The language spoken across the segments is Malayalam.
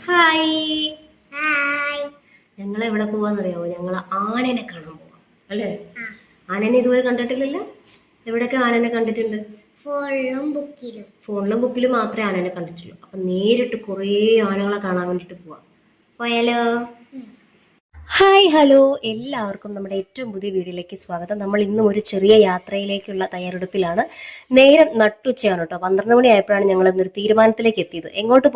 ഹായ്. ഹായ്. ഞങ്ങൾ എവിടെ പോവാന്നറിയാവോ? ഞങ്ങൾ ആനനെ കാണാൻ പോവാം അല്ലേ? ആനനെ ഇതുവരെ കണ്ടിട്ടില്ലല്ലോ. എവിടെയൊക്കെ ആനനെ കണ്ടിട്ടുണ്ട്? ഫോണിലും ബുക്കിലും മാത്രമേ ആനനെ കണ്ടിട്ടുള്ളൂ. അപ്പൊ നേരിട്ട് കുറേ ആനകളെ കാണാൻ വേണ്ടിട്ട് പോവാം. പോയാലോ? ഹായ് ഹലോ, എല്ലാവർക്കും നമ്മുടെ ഏറ്റവും പുതിയ വീഡിയോയിലേക്ക് സ്വാഗതം. നമ്മൾ ഇന്നും ഒരു ചെറിയ യാത്രയിലേക്കുള്ള തയ്യാറെടുപ്പിലാണ്. നേരം നട്ടുച്ചയാണ് കേട്ടോ. 12 മണിയായപ്പോഴാണ് ഞങ്ങൾ ഇന്നൊരു തീരുമാനത്തിലേക്ക് എത്തിയത്. എങ്ങോട്ട്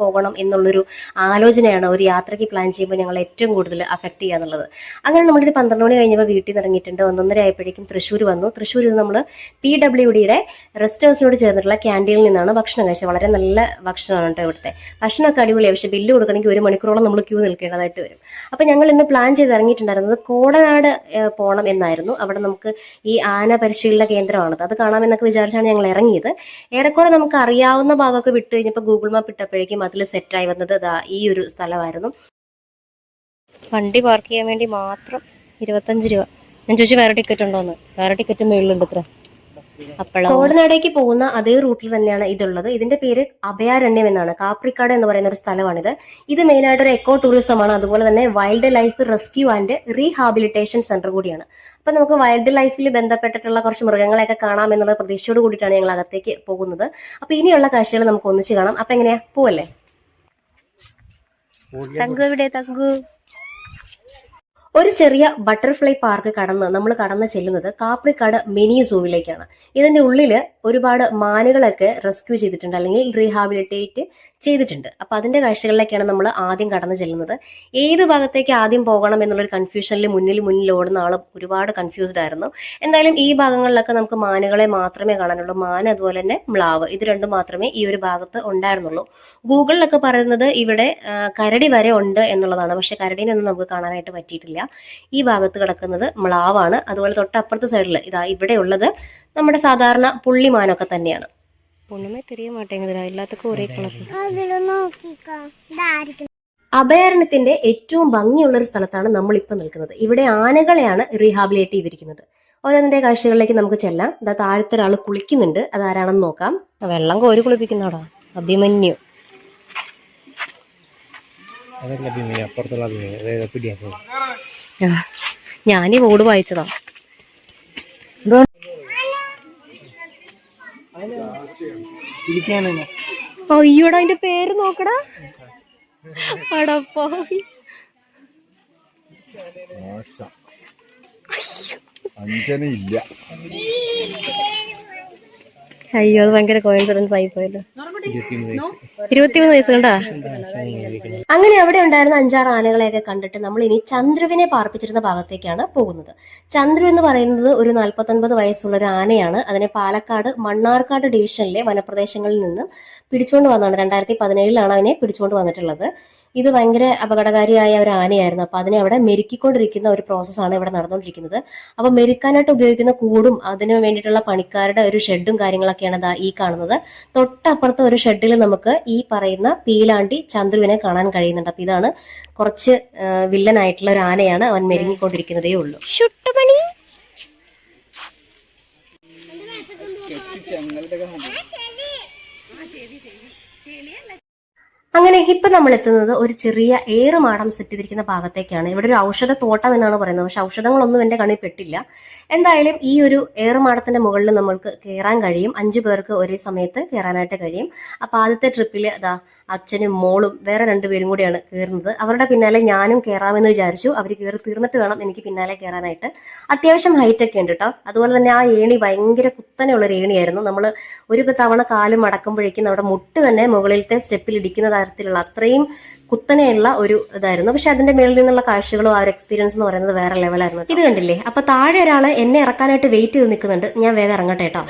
പോകണം എന്നുള്ളൊരു ആലോചനയാണ് ഒരു യാത്രയ്ക്ക് പ്ലാൻ ചെയ്യുമ്പോൾ ഞങ്ങൾ ഏറ്റവും കൂടുതൽ അഫക്റ്റ് ചെയ്യുക എന്നുള്ളത്. അങ്ങനെ നമ്മളൊരു 12 മണി കഴിഞ്ഞപ്പോൾ വീട്ടിൽ നിന്ന് ഇറങ്ങിയിട്ടുണ്ട്. 1:30 ആയപ്പോഴേക്കും തൃശ്ശൂർ വന്നു. തൃശ്ശൂരിൽ നിന്ന് നമ്മൾ PWDയുടെ റെസ്റ്റ് ഹൗസിനോട് ചേർന്നിട്ടുള്ള ക്യാൻറ്റീനിൽ നിന്നാണ് ഭക്ഷണം കഴിച്ചത്. വളരെ നല്ല ഭക്ഷണമാണ് കേട്ടോ ഇവിടുത്തെ. ഭക്ഷണമൊക്കെ അടിപൊളിയാണ്. പക്ഷേ ബില്ല് കൊടുക്കണമെങ്കിൽ 1 മണിക്കൂറോളം നമ്മൾ ക്യൂ നിൽക്കേണ്ടതായിട്ട് വരും. അപ്പം ഞങ്ങൾ ഇന്ന് പ്ലാൻ ചെയ്ത് ഇറങ്ങിയിട്ടുണ്ടായിരുന്നത് കോടനാട് പോകണം എന്നായിരുന്നു. അവിടെ നമുക്ക് ഈ ആന പരിശീലന കേന്ദ്രമാണത്, അത് കാണാമെന്നൊക്കെ വിചാരിച്ചാണ് ഞങ്ങൾ ഇറങ്ങിയത്. ഏറെക്കുറെ നമുക്ക് അറിയാവുന്ന ഭാഗമൊക്കെ വിട്ട് കഴിഞ്ഞപ്പോൾ ഗൂഗിൾ മാപ്പ് ഇട്ടപ്പോഴേക്കും അതിൽ സെറ്റായി വന്നത് ഈ ഒരു സ്ഥലമായിരുന്നു. വണ്ടി പാർക്ക് ചെയ്യാൻ വേണ്ടി മാത്രം 25 രൂപ. ഞാൻ ചോദിച്ചു വേറെ ടിക്കറ്റ് ഉണ്ടോന്ന്. വേറെ ടിക്കറ്റ് മേളിലുണ്ട് ഇത്ര. കോടനാടേക്ക് പോകുന്ന അതേ റൂട്ടിൽ തന്നെയാണ് ഇതുള്ളത്. ഇതിന്റെ പേര് അഭയാരണ്യം എന്നാണ്. കാപ്രിക്കാട് എന്ന് പറയുന്ന ഒരു സ്ഥലമാണിത്. ഇത് മെയിനായിട്ട് ഒരു എക്കോ ടൂറിസം ആണ്. അതുപോലെ തന്നെ wild life rescue and rehabilitation centre കൂടിയാണ്. അപ്പൊ നമുക്ക് വൈൽഡ് ലൈഫിൽ ബന്ധപ്പെട്ടിട്ടുള്ള കുറച്ച് മൃഗങ്ങളെയൊക്കെ കാണാം എന്നുള്ള പ്രതീക്ഷയോട് കൂടിയിട്ടാണ് ഞങ്ങൾ അകത്തേക്ക് പോകുന്നത്. അപ്പൊ ഇനിയുള്ള കാഴ്ചകൾ നമുക്ക് ഒന്നിച്ച് കാണാം. അപ്പൊ എങ്ങനെയാ, പോവല്ലേ? തങ്കു എവിടെ? തങ്കു. ഒരു ചെറിയ ബട്ടർഫ്ലൈ പാർക്ക് നമ്മൾ കടന്ന് ചെല്ലുന്നത് കാപ്രിക്കാട് മിനി സൂവിലേക്കാണ്. ഇതിന്റെ ഉള്ളില് ഒരുപാട് മാനുകളൊക്കെ റെസ്ക്യൂ ചെയ്തിട്ടുണ്ട്, അല്ലെങ്കിൽ റീഹാബിലിറ്റേറ്റ് ചെയ്തിട്ടുണ്ട്. അപ്പൊ അതിന്റെ കാഴ്ചകളിലേക്കാണ് നമ്മൾ ആദ്യം കടന്നു ചെല്ലുന്നത്. ഏത് ഭാഗത്തേക്ക് ആദ്യം പോകണം എന്നുള്ളൊരു കൺഫ്യൂഷനിൽ മുന്നിൽ ഓടുന്ന ആളും ഒരുപാട് കൺഫ്യൂസ്ഡ് ആയിരുന്നു. എന്തായാലും ഈ ഭാഗങ്ങളിലൊക്കെ നമുക്ക് മാനുകളെ മാത്രമേ കാണാനുള്ളൂ. മാൻ അതുപോലെ തന്നെ മ്ലാവ്, ഇത് രണ്ടും മാത്രമേ ഈ ഒരു ഭാഗത്ത് ഉണ്ടായിരുന്നുള്ളൂ. ഗൂഗിളിലൊക്കെ പറയുന്നത് ഇവിടെ കരടി വരെ ഉണ്ട് എന്നുള്ളതാണ്. പക്ഷെ കരടിനൊന്നും നമുക്ക് കാണാനായിട്ട് പറ്റിയിട്ടില്ല. ഈ ഭാഗത്ത് കിടക്കുന്നത് മ്ലാവാണ്. അതുപോലെ തൊട്ടപ്പുറത്തെ സൈഡിൽ ഇവിടെ ഉള്ളത് നമ്മുടെ സാധാരണ പുള്ളിമാനൊക്കെ തന്നെയാണ്. അഭയാരണ്യത്തിന്റെ ഏറ്റവും ഭംഗിയുള്ള ഒരു സ്ഥലത്താണ് നമ്മൾ ഇപ്പൊ നിൽക്കുന്നത്. ഇവിടെ ആനകളെയാണ് റീഹാബിലിറ്റേറ്റ് ചെയ്തിരിക്കുന്നത്. ഓരോന്നിന്റെ കാഴ്ചകളിലേക്ക് നമുക്ക് ചെല്ലാം. താഴത്തെ ഒരാൾ കുളിക്കുന്നുണ്ട്, അതാരാണെന്ന് നോക്കാം. വെള്ളം കോരി കുളിപ്പിക്കുന്നതാടാ അഭിമന്യു. ഞാനീ ബോർഡ് വായിച്ചതാ. അയ്യോടാ, അതിന്റെ പേര് നോക്കടാ. അടപ്പോയി. അയ്യോ, അത് ഭയങ്കര കോയിൻസിഡൻസ് ആയിപ്പോയല്ലോ. 23 വയസ്സ് കണ്ടാ. അങ്ങനെ അവിടെ ഉണ്ടായിരുന്ന 5-6 ആനകളെയൊക്കെ കണ്ടിട്ട് നമ്മൾ ഇനി ചന്ദ്രുവിനെ പാർപ്പിച്ചിരുന്ന ഭാഗത്തേക്കാണ് പോകുന്നത്. ചന്ദ്രു എന്ന് പറയുന്നത് ഒരു 49 വയസ്സുള്ള ഒരു ആനയാണ്. അതിനെ പാലക്കാട് മണ്ണാർക്കാട് ഡിവിഷനിലെ വനപ്രദേശങ്ങളിൽ നിന്ന് പിടിച്ചുകൊണ്ട് വന്നതാണ്. 2017 അതിനെ പിടിച്ചുകൊണ്ട് വന്നിട്ടുള്ളത്. ഇത് ഭയങ്കര അപകടകാരിയായ ഒരു ആനയായിരുന്നു. അപ്പൊ അതിനെ അവിടെ മെരുക്കിക്കൊണ്ടിരിക്കുന്ന ഒരു പ്രോസസ്സാണ് ഇവിടെ നടന്നുകൊണ്ടിരിക്കുന്നത്. അപ്പൊ മെരുക്കാനായിട്ട് ഉപയോഗിക്കുന്ന കൂടും അതിനു വേണ്ടിയിട്ടുള്ള പണിക്കാരുടെ ഒരു ഷെഡും കാര്യങ്ങളൊക്കെയാണ് ഈ കാണുന്നത്. തൊട്ടപ്പുറത്തെ ഒരു ഷെഡിൽ നമുക്ക് ഈ പറയുന്ന പീലാണ്ടി ചന്ദ്രുവിനെ കാണാൻ കഴിയുന്നുണ്ട്. അപ്പൊ ഇതാണ് കുറച്ച് വില്ലനായിട്ടുള്ള ഒരു ആനയാണ്. അവൻ മെരുങ്ങിക്കൊണ്ടിരിക്കുന്നതേ ഉള്ളൂ. ഷുട്ടുമണി. അങ്ങനെ ഇപ്പൊ നമ്മൾ എത്തുന്നത് ഒരു ചെറിയ ഏറുമാടം സെറ്റ് ചെയ്തിരിക്കുന്ന ഭാഗത്തേക്കാണ്. ഇവിടെ ഒരു ഔഷധ തോട്ടം എന്നാണ് പറയുന്നത്, പക്ഷെ ഔഷധങ്ങളൊന്നും എന്റെ കണ്ണിൽ പെട്ടില്ല. എന്തായാലും ഈ ഒരു ഏറുമാടത്തിന്റെ മുകളിൽ നമ്മൾക്ക് കയറാൻ കഴിയും. 5 പേർക്ക് ഒരേ സമയത്ത് കയറാനായിട്ട് കഴിയും. അപ്പൊ ആദ്യത്തെ ട്രിപ്പിൽ അച്ഛനും മോളും വേറെ 2 പേരും കൂടിയാണ് കയറുന്നത്. അവരുടെ പിന്നാലെ ഞാനും കയറാമെന്ന് വിചാരിച്ചു. അവർ കയറി തീർന്നിട്ട് വേണം എനിക്ക് പിന്നാലെ കയറാനായിട്ട്. അത്യാവശ്യം ഹൈറ്റ് ഒക്കെ ഉണ്ട് കേട്ടോ. അതുപോലെ തന്നെ ആ ഏണി ഭയങ്കര കുത്തനെയുള്ള ഒരു ഏണിയായിരുന്നു. നമ്മൾ ഒരു തവണ കാല് മടക്കുമ്പോഴേക്കും നമ്മുടെ മുട്ട് തന്നെ മുകളിലത്തെ സ്റ്റെപ്പിൽ ഇടിക്കുന്ന തരത്തിലുള്ള അത്രയും കുത്തനെയുള്ള ഒരു ഇതായിരുന്നു. പക്ഷെ അതിന്റെ മേളിൽ നിന്നുള്ള കാഴ്ചകളും ആ ഒരു എക്സ്പീരിയൻസ് എന്ന് പറയുന്നത് വേറെ ലെവലായിരുന്നു. ഇത് കണ്ടില്ലേ? അപ്പൊ താഴെ ഒരാള് എന്നെ ഇറക്കാനായിട്ട് വെയിറ്റ് ചെയ്ത് നിൽക്കുന്നുണ്ട്. ഞാൻ വേഗം ഇറങ്ങട്ടെ കേട്ടോ.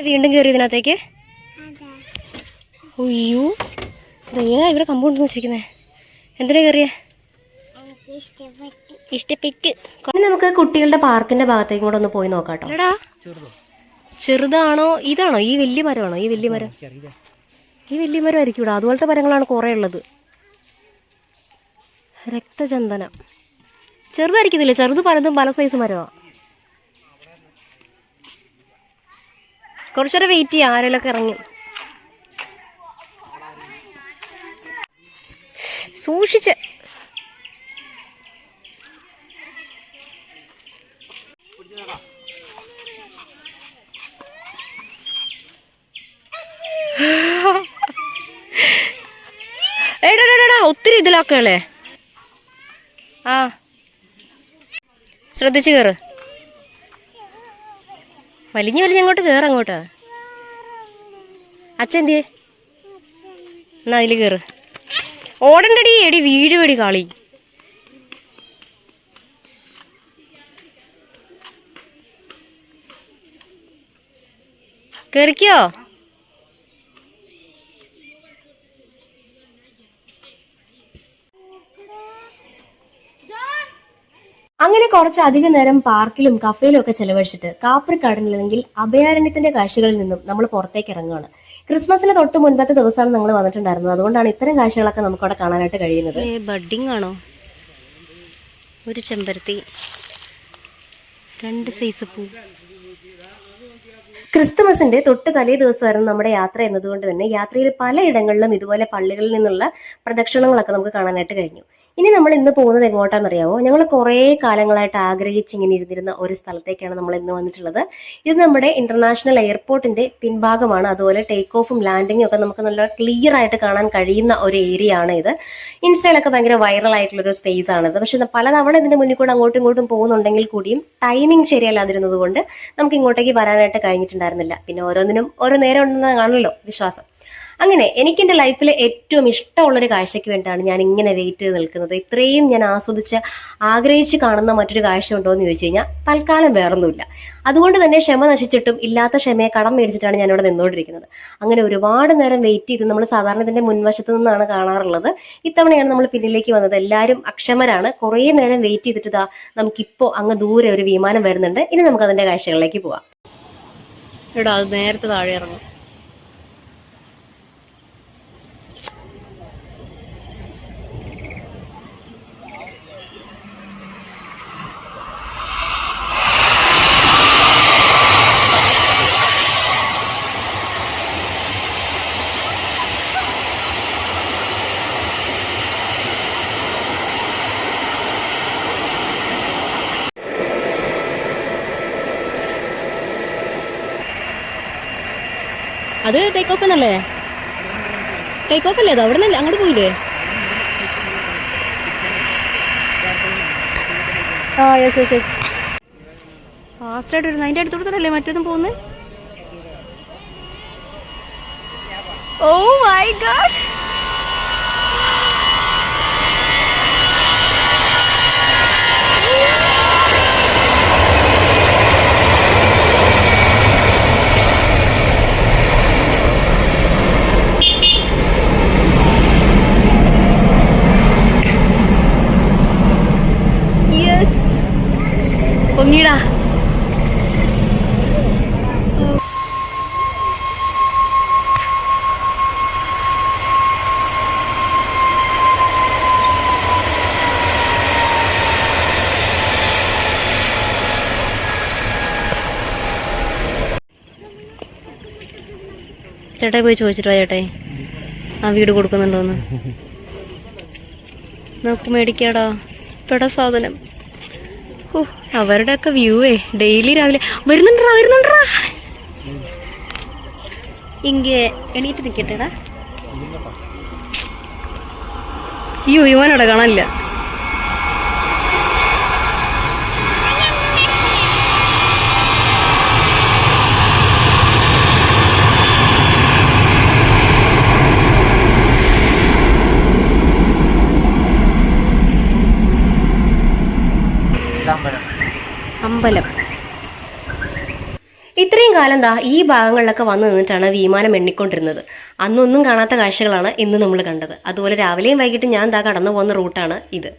വീണ്ടും കയറി ഇതിനകത്തേക്ക്. അയ്യോ, ഇതെങ്ങനെയാ ഇവിടെ കമ്പൗണ്ട് വെച്ചിരിക്കുന്നേ? എന്തിനാ കയറിയേ? ഇഷ്ടപ്പെട്ട്. നമുക്ക് കുട്ടികളുടെ പാർക്കിന്റെ ഭാഗത്തേക്കും കൂടെ ഒന്ന് പോയി നോക്കാട്ടോ. ചെറുതാണോ? ഇതാണോ? ഈ വലിയ മരമാണോ? ഈ വലിയ മരം ആയിരിക്കും ഇവിടെ. അതുപോലത്തെ മരങ്ങളാണ് കുറെ ഉള്ളത്. രക്തചന്ദനം. ചെറുതായിരിക്കുന്നില്ല, ചെറുത് പലതും പല സൈസ് മരമാ. കുറച്ചേരം വെയിറ്റ് ചെയ്യാം, ആരെങ്കിലൊക്കെ ഇറങ്ങി. സൂക്ഷിച്ച്. എടാ ഒത്തിരി ഇതിലാക്കല്ലേ. ആ ശ്രദ്ധിച്ച് കയറ്. വലിഞ്ഞ് അങ്ങോട്ട് കയറ്. അങ്ങോട്ട് അച്ഛൻ എന്തിയേ? എന്നാ അതിൽ കയറ്. ഓടണ്ടടി, എടി വീഴുവടി കാളി. കയറിക്കോ. അങ്ങനെ കുറച്ചധികം നേരം പാർക്കിലും കഫേയിലും ഒക്കെ ചെലവഴിച്ചിട്ട് കാപ്രിക്കാടിൽ അല്ലെങ്കിൽ അഭയാരണ്യത്തിന്റെ കാഴ്ചകളിൽ നിന്നും നമ്മൾ പുറത്തേക്ക് ഇറങ്ങുകയാണ്. ക്രിസ്മസിന് തൊട്ട് മുൻപത്തെ ദിവസമാണ് നമ്മൾ വന്നിട്ടുണ്ടായിരുന്നത്. അതുകൊണ്ടാണ് ഇത്തരം കാഴ്ചകളൊക്കെ നമുക്ക് അവിടെ കാണാനായിട്ട് കഴിയുന്നത്. ബഡ്ഡിംഗ് ആണോ? ഒരു ചെമ്പരത്തി, 2 സൈസ് പൂ. ക്രിസ്തുമസിന്റെ തൊട്ട് തലേ ദിവസമായിരുന്നു നമ്മുടെ യാത്ര എന്നതുകൊണ്ട് തന്നെ യാത്രയിൽ പലയിടങ്ങളിലും ഇതുപോലെ പള്ളികളിൽ നിന്നുള്ള പ്രദക്ഷിണങ്ങളൊക്കെ നമുക്ക് കാണാനായിട്ട് കഴിഞ്ഞു. ഇനി നമ്മൾ ഇന്ന് പോകുന്നത് എങ്ങോട്ടാണെന്നറിയാമോ? ഞങ്ങൾ കുറേ കാലങ്ങളായിട്ട് ആഗ്രഹിച്ച് ഇങ്ങനെ ഇരുന്നിരുന്ന ഒരു സ്ഥലത്തേക്കാണ് നമ്മൾ ഇന്ന് വന്നിട്ടുള്ളത്. ഇത് നമ്മുടെ ഇന്റർനാഷണൽ എയർപോർട്ടിന്റെ പിൻഭാഗമാണ്. അതുപോലെ ടേക്ക് ഓഫും ലാൻഡിങ്ങും ഒക്കെ നമുക്ക് നല്ല ക്ലിയർ ആയിട്ട് കാണാൻ കഴിയുന്ന ഒരു ഏരിയ ആണ് ഇത്. ഇൻസ്റ്റയിലൊക്കെ ഭയങ്കര വൈറൽ ആയിട്ടുള്ള ഒരു സ്പേസ് ആണിത്. പക്ഷെ പലതവണ ഇതിന്റെ മുന്നിൽ കൂടെ അങ്ങോട്ടും ഇങ്ങോട്ടും പോകുന്നുണ്ടെങ്കിൽ കൂടിയും ടൈമിംഗ് ശരിയല്ലാതിരുന്നത് കൊണ്ട് നമുക്ക് ഇങ്ങോട്ടേക്ക് വരാനായിട്ട് കഴിഞ്ഞിട്ടുണ്ടായിരുന്നില്ല. പിന്നെ ഓരോന്നിനും ഓരോ നേരം ഉണ്ടെന്ന് കാണുമല്ലോ വിശ്വാസം. അങ്ങനെ എനിക്ക് എൻ്റെ ലൈഫിൽ ഏറ്റവും ഇഷ്ടമുള്ളൊരു കാഴ്ചയ്ക്ക് വേണ്ടിയാണ് ഞാൻ ഇങ്ങനെ വെയിറ്റ് ചെയ്ത് നിൽക്കുന്നത്. ഇത്രയും ഞാൻ ആഗ്രഹിച്ച് കാണുന്ന മറ്റൊരു കാഴ്ച ഉണ്ടോ എന്ന് ചോദിച്ചു കഴിഞ്ഞാൽ തൽക്കാലം വേറൊന്നുമില്ല. അതുകൊണ്ട് തന്നെ ക്ഷമ നശിച്ചിട്ടും ഇല്ലാത്ത ക്ഷമയെ കടം മേടിച്ചിട്ടാണ് ഞാനിവിടെ നിന്നുകൊണ്ടിരിക്കുന്നത്. അങ്ങനെ ഒരുപാട് നേരം വെയിറ്റ് ചെയ്ത് നമ്മൾ സാധാരണ ഇതിന്റെ മുൻവശത്ത് നിന്നാണ് കാണാറുള്ളത്. ഇത്തവണയാണ് നമ്മൾ പിന്നിലേക്ക് വന്നത്. എല്ലാവരും അക്ഷമരാണ്. കുറേ നേരം വെയിറ്റ് ചെയ്തിട്ട് നമുക്കിപ്പോ അങ്ങ് ദൂരെ ഒരു വിമാനം വരുന്നുണ്ട്. ഇനി നമുക്ക് അതിന്റെ കാഴ്ചകളിലേക്ക് പോവാം. എടാ അത് നേരത്തെ താഴെ ഇറങ്ങും. അത് ടേക്ക് ഓഫ് എന്നല്ലേ? ടേക്ക് ഓഫ് അല്ലേ? അത് അവിടെ നിന്നല്ലേ അങ്ങോട്ട് പോയില്ലേ? ആ യെസ് ഫാസ്റ്റായിട്ട് വരുന്നത്. അതിൻ്റെ അടുത്തോട്ട് തന്നെയല്ലേ മറ്റേതും പോകുന്നത്? ഓ മൈ ഗോഡ്, പൊങ്ങിടാ. ചേട്ടായി പോയി ചോദിച്ചിട്ടോ ചേട്ടായി ആ വീട് കൊടുക്കുന്നുണ്ടോന്ന്? നമുക്ക് മേടിക്കാടാ പെട സാധനം. അവരുടെ ഒക്കെ വ്യൂവേ ഡെയിലി രാവിലെ വരുന്നുണ്ടാ. ഇങ്ങ എണീറ്റ് നിൽക്കട്ടെടാ. അയ്യോ യുവാനോടെ കാണാനില്ല. അമ്പലം. ഇത്രയും കാലം ഈ ഭാഗങ്ങളിലൊക്കെ വന്നു നിന്നിട്ടാണ് വിമാനം എണ്ണിക്കൊണ്ടിരുന്നത്. അന്നൊന്നും കാണാത്ത കാഴ്ചകളാണ് ഇന്ന് നമ്മൾ കണ്ടത്. അതുപോലെ രാവിലെയും വൈകിട്ടും ഞാൻ കടന്നു പോകുന്ന റൂട്ടാണ് ഇത്.